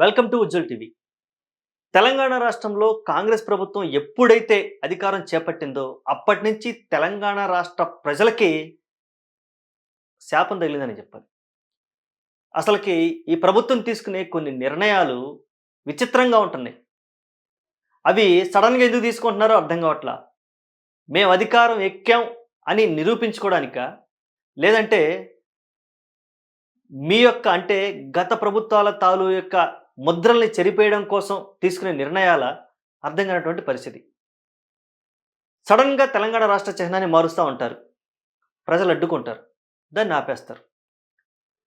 Welcome to Ujjwal TV. Telangana రాష్ట్రంలో కాంగ్రెస్ ప్రభుత్వం ఎప్పుడైతే అధికారం చేపట్టిందో అప్పటి నుంచి తెలంగాణ రాష్ట్ర ప్రజలకి శాపం తగిలిందని చెప్పాలి. అసలకి ఈ ప్రభుత్వం తీసుకునే కొన్ని నిర్ణయాలు విచిత్రంగా ఉంటున్నాయి. అవి సడన్‌గా ఎందుకు తీసుకుంటున్నారో అర్థం కావట్లా. మేము అధికారం ఎక్కాం అని నిరూపించుకోవడానికా? లేదంటే మీ యొక్క అంటే గత ప్రభుత్వాల యొక్క ముద్రల్ని చెరిపేయడం కోసం తీసుకునే నిర్ణయాల అర్థం కానటువంటి పరిస్థితి. సడన్‌గా తెలంగాణ రాష్ట్ర చిహ్నాన్ని మారుస్తా ఉంటారు. ప్రజలు అడ్డుకుంటారు. దాన్ని ఆపేస్తారు.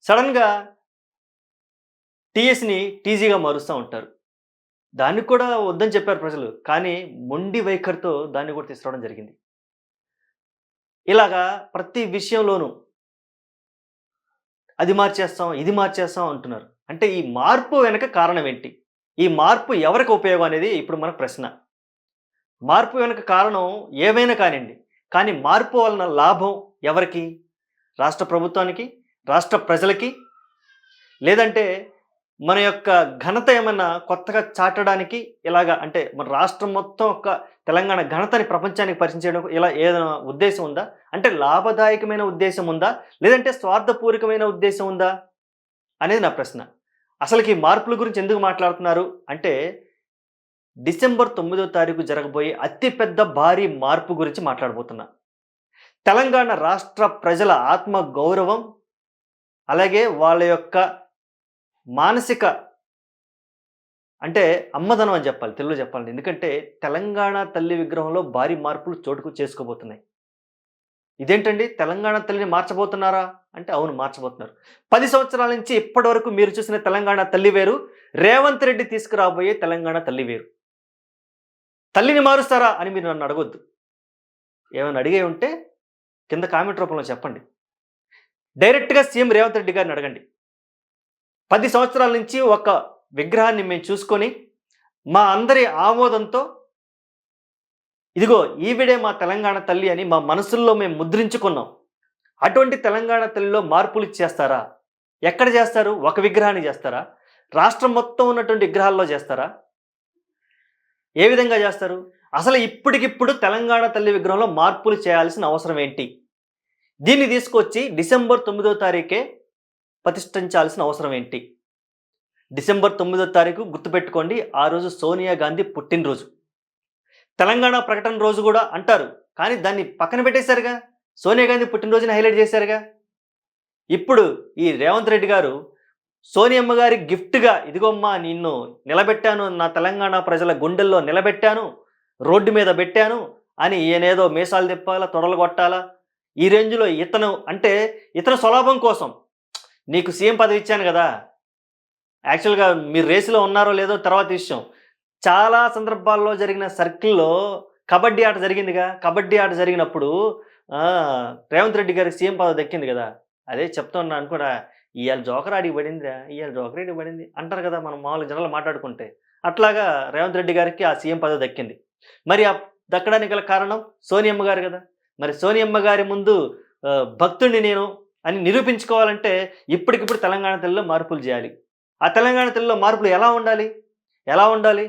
సడన్‌గా టీఎస్‌ని టీజీగా మారుస్తా ఉంటారు. దాన్ని కూడా వద్దని చెప్పారు ప్రజలు. కానీ మొండి వైఖరితో దాన్ని కూడా తీసుకురావడం జరిగింది. ఇలాగా ప్రతి విషయంలోనూ అది మార్చేస్తాం, ఇది మార్చేస్తాం అంటున్నారు. అంటే ఈ మార్పు వెనక కారణం ఏంటి? ఈ మార్పు ఎవరికి ఉపయోగం అనేది ఇప్పుడు మన ప్రశ్న. మార్పు వెనక కారణం ఏమైనా కానియండి. కానీ మార్పు వలన లాభం ఎవరికి? రాష్ట్ర ప్రభుత్వానికి? రాష్ట్ర ప్రజలకి? లేదంటే మన యొక్క ఘనత ఏమన్నా కొత్తగా చాటడానికి ఇలాగా అంటే మన రాష్ట్రం మొత్తం తెలంగాణ ఘనతని ప్రపంచానికి పరిచయం చేయడం ఇలా ఏదైనా ఉద్దేశం ఉందా? అంటే లాభదాయకమైన ఉద్దేశం ఉందా? లేదంటే స్వార్థపూరితమైన ఉద్దేశం ఉందా? అనేది నా ప్రశ్న. అసలుకి ఈ మార్పుల గురించి ఎందుకు మాట్లాడుతున్నారు అంటే, డిసెంబర్ 9వ తారీఖు జరగబోయే అతి పెద్ద భారీ మార్పు గురించి మాట్లాడబోతున్నా. తెలంగాణ రాష్ట్ర ప్రజల ఆత్మ గౌరవం, అలాగే వాళ్ళ యొక్క మానసిక అంటే అమ్మదనం అని చెప్పాలి. తెలుగులో చెప్పాలంటే. ఎందుకంటే తెలంగాణ తల్లి విగ్రహంలో భారీ మార్పులు చోటుకు చేసుకోబోతున్నాయి. ఇదేంటండి తెలంగాణ తల్లిని మార్చబోతున్నారా? అంటే అవును మార్చబోతున్నారు. 10 సంవత్సరాల నుంచి ఇప్పటివరకు మీరు చూసిన తెలంగాణ తల్లి వేరు. రేవంత్ రెడ్డి తీసుకురాబోయే తెలంగాణ తల్లి వేరు. తల్లిని మారుస్తారా అని మీరు నన్ను అడగొద్దు. ఏమైనా అడిగే ఉంటే కింద కామెంట్ రూపంలో చెప్పండి. డైరెక్ట్‌గా సీఎం రేవంత్ రెడ్డి గారిని అడగండి. 10 సంవత్సరాల నుంచి ఒక విగ్రహాన్ని మేము చూసుకొని మా అందరి ఆమోదంతో ఇదిగో ఈవిడే మా తెలంగాణ తల్లి అని మా మనసుల్లో మేము ముద్రించుకున్నాం. అటువంటి తెలంగాణ తల్లిలో మార్పులు చేస్తారా? ఎక్కడ చేస్తారు? ఒక విగ్రహాన్ని చేస్తారా? రాష్ట్రం మొత్తం ఉన్నటువంటి విగ్రహాల్లో చేస్తారా? ఏ విధంగా చేస్తారు? అసలు ఇప్పటికిప్పుడు తెలంగాణ తల్లి విగ్రహంలో మార్పులు చేయాల్సిన అవసరం ఏంటి? దీన్ని తీసుకొచ్చి డిసెంబర్ 9వ తారీఖే ప్రతిష్ఠించాల్సిన అవసరం ఏంటి? డిసెంబర్ 9వ తారీఖు గుర్తుపెట్టుకోండి. ఆ రోజు సోనియా గాంధీ పుట్టినరోజు. తెలంగాణ ప్రకటన రోజు కూడా అంటారు. కానీ దాన్ని పక్కన పెట్టేశారుగా. సోనియా గాంధీ పుట్టినరోజుని హైలైట్ చేశారుగా. ఇప్పుడు ఈ రేవంత్ రెడ్డి గారు సోనియమ్మ గారి గిఫ్ట్‌గా ఇదిగోమ్మా నిన్ను నిలబెట్టాను, నా తెలంగాణ ప్రజల గుండెల్లో నిలబెట్టాను, రోడ్డు మీద పెట్టాను అని ఈయనేదో మీసాలు తిప్పాలా, తొడలు కొట్టాలా, ఈ రేంజ్‌లో ఇతను స్వలాభం కోసం నీకు సీఎం పదవి ఇచ్చాను కదా! యాక్చువల్‌గా మీరు రేసులో ఉన్నారో లేదో తర్వాత విషయం. చాలా సందర్భాల్లో జరిగిన సర్కిల్‌లో కబడ్డీ ఆట జరిగిందిగా. కబడ్డీ ఆట జరిగినప్పుడు రేవంత్ రెడ్డి గారికి సీఎం పదవి దక్కింది కదా! అదే చెప్తున్నాను కూడా. ఇయాల జోకర్ ఆడికి పడిందిరా, ఇయాల జోకర్ ఈడికి పడింది అంటారు కదా మనం మామూలుగా జనాలు మాట్లాడుకుంటే. అట్లాగా రేవంత్ రెడ్డి గారికి ఆ సీఎం పదవి దక్కింది. మరి దక్కడానికి గల కారణం సోనియమ్మ గారు కదా! మరి సోనియమ్మ గారి ముందు భక్తుడిని నేను అని నిరూపించుకోవాలంటే ఇప్పటికిప్పుడు తెలంగాణ తల్లిలో మార్పులు చేయాలి. ఆ తెలంగాణ తల్లిలో మార్పులు ఎలా ఉండాలి? ఎలా ఉండాలి?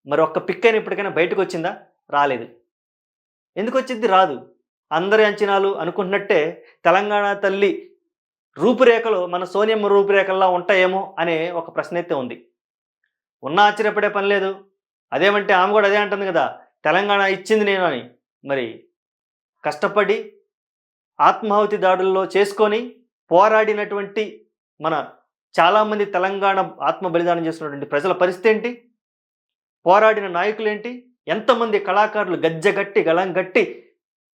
మరి ఒక్క పిక్ అయినా ఇప్పటికైనా బయటకొచ్చిందా? రాలేదు. ఎందుకొచ్చిద్ది? రాదు. అందరి అంచనాలు అనుకుంటున్నట్టే తెలంగాణ తల్లి రూపురేఖలు మన సోనియమ్మ రూపురేఖల్లా ఉంటాయేమో అనే ఒక ప్రశ్న అయితే ఉంది. ఆశ్చర్యపడే పని లేదు. అదేమంటే ఆమె కూడా అదే అంటుంది కదా! తెలంగాణ ఇచ్చింది నేను అని. మరి కష్టపడి ఆత్మాహుతి దాడుల్లో చేసుకొని పోరాడినటువంటి మన చాలామంది తెలంగాణ ఆత్మ బలిదానం చేస్తున్నటువంటి ప్రజల పరిస్థితి ఏంటి? పోరాడిన నాయకులేంటి? ఎంతమంది కళాకారులు గజ్జెగట్టి, గళం గట్టి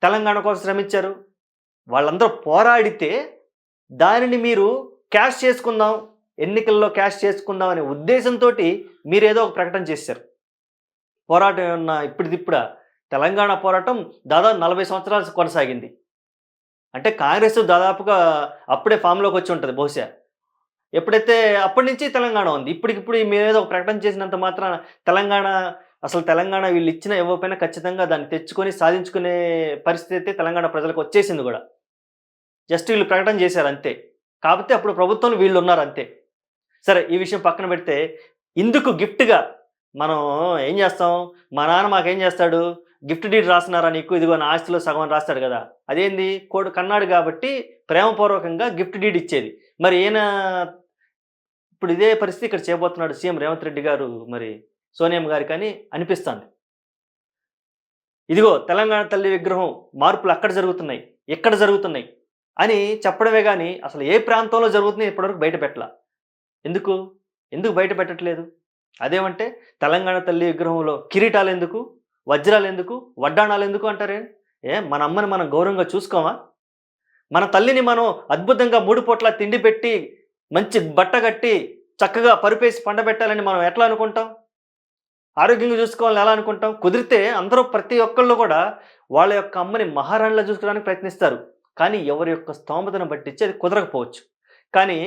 తెలంగాణ కోసం శ్రమించారు. వాళ్ళందరూ పోరాడితే దానిని మీరు క్యాష్ చేసుకుందాం, ఎన్నికల్లో క్యాష్ చేసుకుందాం అనే ఉద్దేశంతోటి మీరేదో ఒక ప్రకటన చేశారు. పోరాటం ఏమన్నా ఇప్పుడిదిప్పుడా? తెలంగాణ పోరాటం దాదాపు 40 సంవత్సరాలు కొనసాగింది. అంటే కాంగ్రెస్ దాదాపుగా అప్పుడే ఫామ్‌లోకి వచ్చి ఉంటది బహుశా. ఎప్పుడైతే అప్పటి నుంచి తెలంగాణ ఉంది. ఇప్పటికిప్పుడు మీరేదో ఒక ప్రకటన చేసినంత మాత్రాన తెలంగాణ వీళ్ళు ఇచ్చినా ఇవ్వకపోయినా ఖచ్చితంగా దాన్ని తెచ్చుకొని సాధించుకునే పరిస్థితి అయితే తెలంగాణ ప్రజలకు వచ్చేసింది కూడా. జస్ట్ వీళ్ళు ప్రకటన చేశారు అంతే. కాకపోతే అప్పుడు ప్రభుత్వంలో వీళ్ళున్నారు అంతే. సరే ఈ విషయం పక్కన పెడితే ఇందుకు గిఫ్ట్‌గా మనం ఏం చేస్తాం? మా నాన్న మాకేం చేస్తాడు? గిఫ్ట్ డీడ్ రాస్తున్నారా నీకు? ఇదిగో నా ఆస్తిలో సగం రాస్తాడు గదా! అదేంది కన్నాడు గాబట్టి ప్రేమపూర్వకంగా గిఫ్ట్ డీడ్ ఇచ్చేది. మరి ఈయన ఇప్పుడు ఇదే పరిస్థితి ఇక్కడ చేయబోతున్నాడు సీఎం రేవంత్ రెడ్డి గారు మరి సోనియమ్మ గారికని అనిపిస్తాంది. ఇదిగో తెలంగాణ తల్లి విగ్రహం మార్పులు అక్కడ జరుగుతున్నాయి, ఇక్కడ జరుగుతున్నాయి అని చెప్పడమే గాని అసలు ఏ ప్రాంతంలో జరుగుతున్నాయి ఇప్పటివరకు బయట పెట్టలా. ఎందుకు? ఎందుకు బయట పెట్టట్లేదు? అదేమంటే తెలంగాణ తల్లి విగ్రహంలో కిరీటాలెందుకు? వజ్రాలెందుకు? వడ్డాణాలెందుకు అంటారే? మన అమ్మని మనం గౌరవంగా చూసుకోమా? మన తల్లిని మనం అద్భుతంగా 3 పూట్ల తిండి పెట్టి, మంచి బట్ట కట్టి, చక్కగా పరుపేసి పండబెట్టాలని మనం ఎట్లా అనుకుంటాం? ఆరోగ్యంగా చూసుకోవాలని ఎలా అనుకుంటాం? కుదిరితే అందరూ ప్రతి ఒక్కళ్ళు కూడా వాళ్ళ యొక్క అమ్మని మహారాణిలా చూసుకోవడానికి ప్రయత్నిస్తారు. కానీ ఎవరి యొక్క స్తోమతను బట్టిచ్చి అది కుదరకపోవచ్చు. కానీ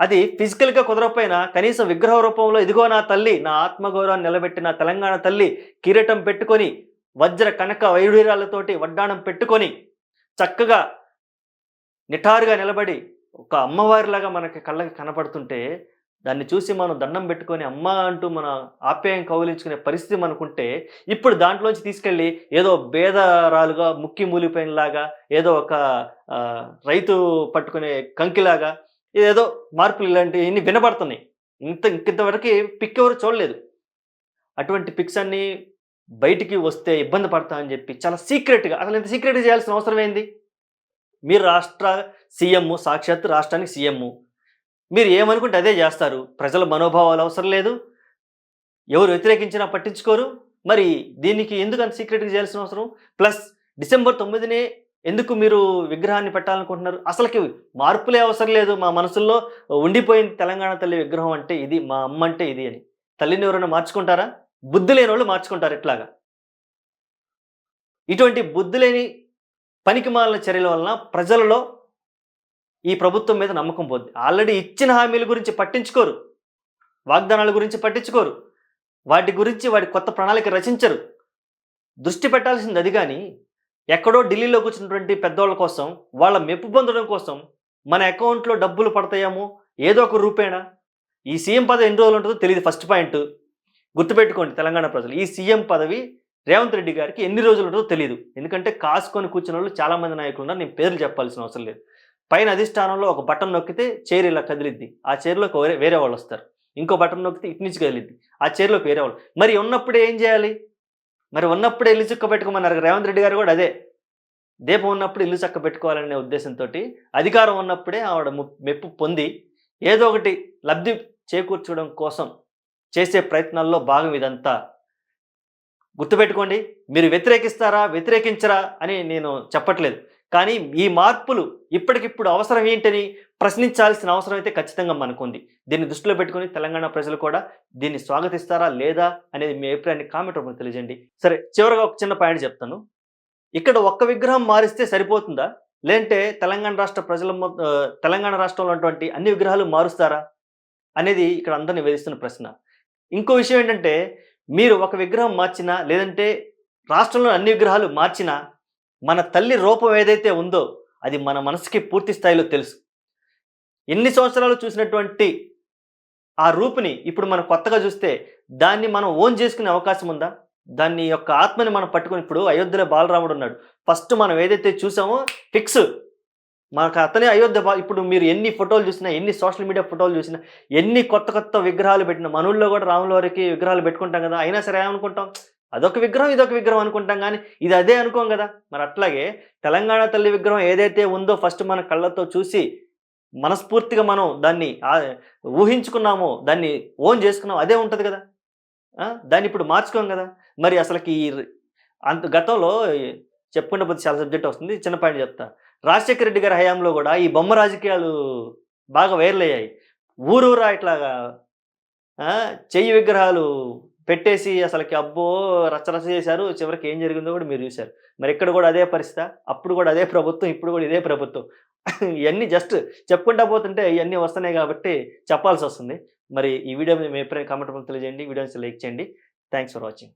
అది ఫిజికల్‌గా కుదరకపోయినా కనీసం విగ్రహ రూపంలో ఇదిగో నా తల్లి, నా ఆత్మగౌరవాన్ని నిలబెట్టిన తెలంగాణ తల్లి కిరీటం పెట్టుకొని, వజ్ర కనక వైడూర్యాలతోటి వడ్డాణం పెట్టుకొని, చక్కగా నిటారుగా నిలబడి ఒక అమ్మవారిలాగా మనకి కళ్ళకి కనపడుతుంటే, దాన్ని చూసి మనం దండం పెట్టుకొని అమ్మ అంటూ మన ఆప్యాయం కౌగిలించుకునే పరిస్థితి మనకుంటే, ఇప్పుడు దాంట్లోంచి తీసుకెళ్ళి ఏదో బేదరాలుగా ముక్కి మూలిపోయినలాగా, ఏదో ఒక రైతు పట్టుకునే కంకిలాగా ఏదో మార్పులు ఇలాంటివన్నీ వినబడుతున్నాయి. ఇంతవరకు పిక్ ఎవరు చూడలేదు. అటువంటి పిక్స్ అన్నీ బయటికి వస్తే ఇబ్బంది పడతామని చెప్పి చాలా సీక్రెట్‌గా అసలు ఇంత సీక్రెట్‌గా చేయాల్సిన అవసరం ఏంది? మీరు రాష్ట్ర సీఎం, సాక్షాత్తు రాష్ట్రానికి సీఎం. మీరు ఏమనుకుంటే అదే చేస్తారు. ప్రజల మనోభావాలు అవసరం లేదు. ఎవరు వ్యతిరేకించినా పట్టించుకోరు. మరి దీనికి ఎందుకు అంత సీక్రెట్‌గా చేయాల్సిన అవసరం? ప్లస్ డిసెంబర్ 9నే ఎందుకు మీరు విగ్రహాన్ని పెట్టాలనుకుంటున్నారు? అసలకి మార్పులే అవసరం లేదు. మా మనసుల్లో ఉండిపోయింది తెలంగాణ తల్లి విగ్రహం అంటే ఇది, మా అమ్మ అంటే ఇది అని. తల్లిని ఎవరైనా మార్చుకుంటారా? బుద్ధి లేనోళ్ళు మార్చుకుంటారు ఇట్లాగా. ఇటువంటి బుద్ధి లేని పనికిమాలిన చర్యల వలన ప్రజలలో ఈ ప్రభుత్వం మీద నమ్మకం పోద్ది. ఆల్రెడీ ఇచ్చిన హామీల గురించి పట్టించుకోరు. వాగ్దానాల గురించి పట్టించుకోరు. వాటి గురించి కొత్త ప్రణాళిక రచించరు. దృష్టి పెట్టాల్సింది అది గాని ఎక్కడో ఢిల్లీలో కూర్చున్నటువంటి పెద్దోళ్ళ కోసం, వాళ్ళ మెప్పు పొందడం కోసం మన అకౌంట్‌లో డబ్బులు పడతాయేమో ఏదో ఒక రూపేణా. ఈ సీఎం పదవి ఎన్ని రోజులు ఉంటుందో తెలీదు ఫస్ట్ పాయింట్. గుర్తుపెట్టుకోండి తెలంగాణ ప్రజలు. ఈ సీఎం పదవి రేవంత్ రెడ్డి గారికి ఎన్ని రోజులు ఉంటుందో తెలీదు. ఎందుకంటే కాసుకొని కూర్చున్నోళ్ళు చాలామంది నాయకులున్నారు. నేను పేర్లు చెప్పాల్సిన అవసరం లేదు. పైన అధిష్టానంలో ఒక బటన్ నొక్కితే చైర్ ఇలా కదిలిద్ది. ఆ చైర్‌లోకి వేరే వాళ్ళొస్తారు. ఇంకో బటన్ నొక్కితే ఇటు నుంచి కదిలిద్ది. ఆ చైర్‌లోకి వేరే వాళ్ళు. మరి ఉన్నప్పుడే ఏం చేయాలి? మరి ఉన్నప్పుడే ఇల్లు చక్క పెట్టుకోమన్నారు రేవంత్ రెడ్డి గారు కూడా అదే. దీపం ఉన్నప్పుడు ఇల్లు చక్క పెట్టుకోవాలనే ఉద్దేశంతోటి అధికారం ఉన్నప్పుడే ఆవిడ మెప్పు పొంది ఏదో ఒకటి లబ్ధి చేకూర్చడం కోసం చేసే ప్రయత్నాల్లో భాగం ఇదంతా. గుర్తుపెట్టుకోండి. మీరు వ్యతిరేకిస్తారా, వ్యతిరేకించరా అని నేను చెప్పట్లేదు. కానీ ఈ మార్పులు ఇప్పటికిప్పుడు అవసరం ఏంటని ప్రశ్నించాల్సిన అవసరం అయితే ఖచ్చితంగా మనకుంది. దీన్ని దృష్టిలో పెట్టుకొని తెలంగాణ ప్రజలు కూడా దీన్ని స్వాగతిస్తారా లేదా అనేది మీ అభిప్రాయాన్ని కామెంట్ రూపంలో తెలియజేయండి. సరే చివరగా ఒక చిన్న పాయింట్ చెప్తాను. ఇక్కడ ఒక్క విగ్రహం మారిస్తే సరిపోతుందా? లేదంటే తెలంగాణ రాష్ట్రంలో ఉన్నటువంటి అన్ని విగ్రహాలు మారుస్తారా? అనేది ఇక్కడ అందరిని వేధిస్తున్న ప్రశ్న. ఇంకో విషయం ఏంటంటే మీరు ఒక విగ్రహం మార్చినా లేదంటే రాష్ట్రంలో అన్ని విగ్రహాలు మార్చినా మన తల్లి రూపం ఏదైతే ఉందో అది మన మనసుకి పూర్తి స్థాయిలో తెలుసు. ఎన్ని సంవత్సరాలు చూసినటువంటి ఆ రూపుని ఇప్పుడు మనం కొత్తగా చూస్తే దాన్ని మనం ఓన్ చేసుకునే అవకాశం ఉందా? దాన్ని యొక్క ఆత్మని మనం పట్టుకొని ఇప్పుడు అయోధ్యలో బాలరాముడు ఉన్నాడు. ఫస్ట్ మనం ఏదైతే చూసామో ఫిక్స్ మనకు అతనే ఇప్పుడు మీరు ఎన్ని ఫోటోలు చూసినా, ఎన్ని సోషల్ మీడియా ఫోటోలు చూసినా, ఎన్ని కొత్త విగ్రహాలు పెట్టిన మనూళ్ళో కూడా రాముల వారికి విగ్రహాలు పెట్టుకుంటాం కదా! అయినా సరే ఏమనుకుంటాం? అదొక విగ్రహం, ఇదొక విగ్రహం అనుకుంటాం గానీ ఇది అదే అనుకోం కదా! మరి అట్లాగే తెలంగాణ తల్లి విగ్రహం ఏదైతే ఉందో ఫస్ట్ మన కళ్ళతో చూసి మనస్ఫూర్తిగా మనం దాన్ని ఊహించుకున్నామో, దాన్ని ఓన్ చేసుకున్నామో అదే ఉంటది కదా! దాన్ని ఇప్పుడు మార్చుకోం కదా! మరి అసలకి గతంలో చెప్పుకుంటే పోతే చాలా సబ్జెక్ట్ వస్తుంది. చిన్న పాయింట్ చెప్తా. రాజశేఖర రెడ్డి గారి హయాంలో కూడా ఈ బొమ్మ రాజకీయాలు బాగా వైరల్ అయ్యాయి. ఊరూరా ఇట్లాగా చెయ్యి విగ్రహాలు పెట్టేసి అసలకి అబ్బో రచ్చరచ్చ చేశారు. చివరికి ఏం జరిగిందో కూడా మీరు చూశారు. మరి ఇక్కడ కూడా అదే పరిస్థితా? అప్పుడు కూడా అదే ప్రభుత్వం, ఇప్పుడు కూడా ఇదే ప్రభుత్వం. ఇవన్నీ జస్ట్ చెప్పుకుంటా పోతుంటే ఇవన్నీ వస్తున్నాయి కాబట్టి చెప్పాల్సి వస్తుంది. మరి ఈ వీడియో మీ అభిప్రాయం కామెంట్ రూపంలో తెలియజేయండి. వీడియోని లైక్ చేయండి. Thanks for watching.